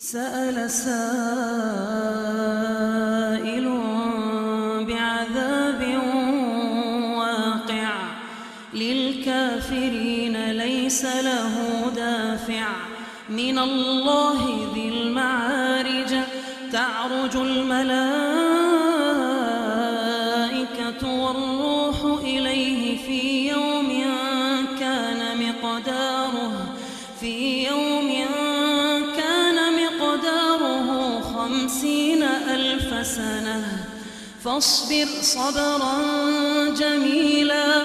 سأل سائل بعذاب واقع للكافرين ليس له دافع من الله ذي المعارج تعرج الملائكة والروح إليه في يوم كان مقداره 50,000 سنة فاصبر صبرا جميلا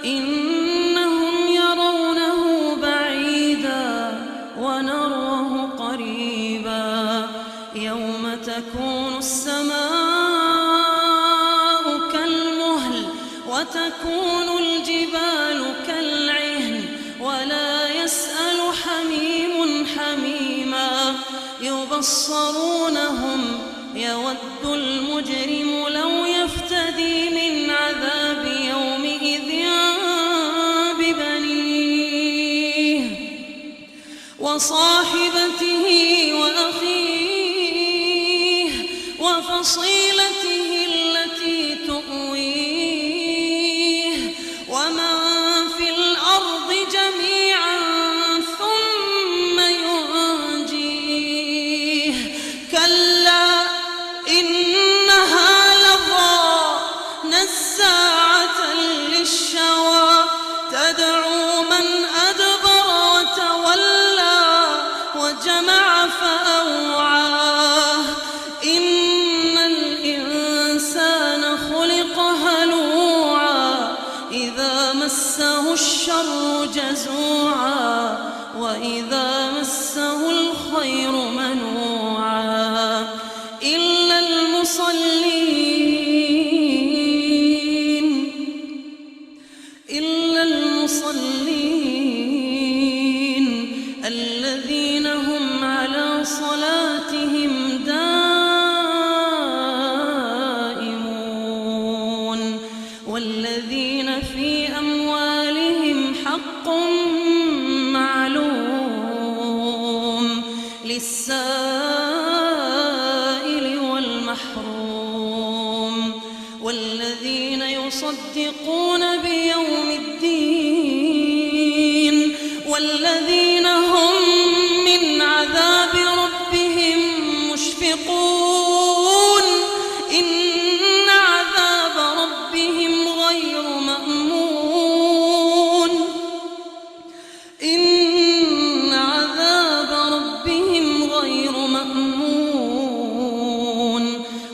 إنهم يرونه بعيدا ونراه قريبا يوم تكون السماء كالمهل وتكون الجبال كالعهن ولا يسأل حميم حميما يبصرونهم يود المجرم لو يفتدي من عذاب يومئذ ببنيه وصاحبته وأخيه وفصيلته التي تؤويه ومن في الأرض جميعا ثم ينجيه كلا إنها لظى نزاعة للشوى تدعو من أدبر وتولى وجمع فأوعاه إن الإنسان خلق هلوعا إذا مسه الشر جزوعا وإذا مسه الخير منوعا إلا المصلين الذين هم على صلاتهم دائمون والذين في أموالهم حق معلوم للسائل والمحروم والذين يصدقون بيوم الدين والذين هم من عذاب ربهم مشفقون إن عذاب ربهم غير مأمون إن عذاب ربهم غير مأمون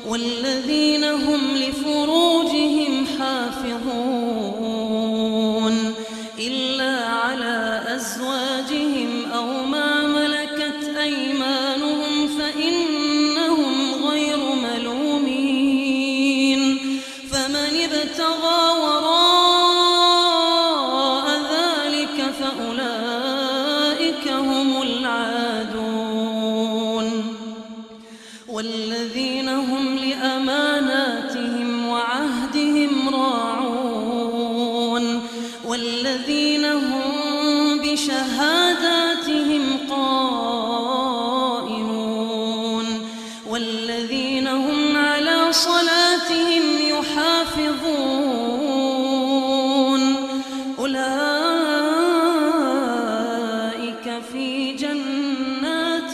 والذين هم لفروجهم حافظون إلا على أزواجهم أو ما ملكت أيمانهم فإنهم غير ملومين فمن ابتغى وراء ذلك فأولئك هم العادون والذين هم لأماناتهم وعهدهم راعون والذين هم بشهاداتهم قائمون والذين هم على صلاتهم يحافظون أولئك في جنات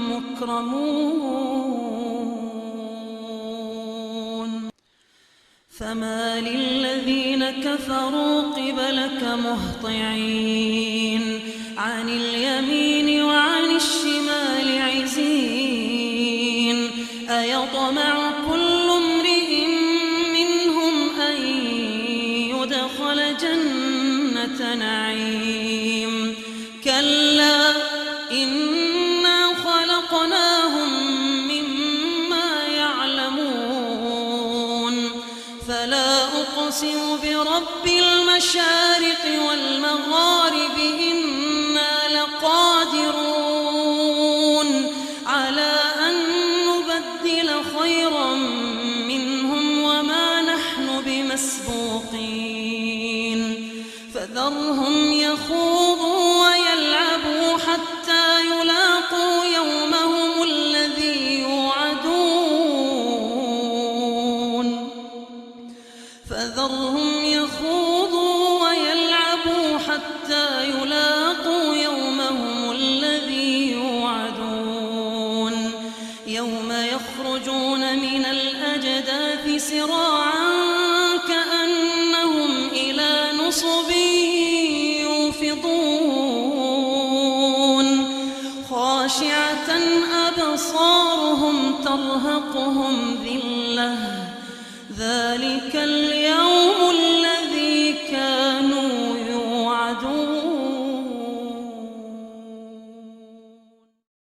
مكرمون فما للذين كفروا قبلك مهطعين عن اليمين وعن الشمال عزين أيطمع كل امرئ منهم أن يدخل جنة نعيم كلا إنا خلقناهم مما يعلمون فلا أقسم برب المشارق والمغارب إنا لقادرون على أن نبدل خيرا منهم وما نحن بمسبوقين فذرهم يخوضوا ويلعبوا حتى يلاقوا يومهم حتى يلاقوا يومهم الذي يوعدون يوم يخرجون من الأجداث سراعا كأنهم إلى نصب يوفضون خاشعة أبصارهم ترهقهم ذلة ذلك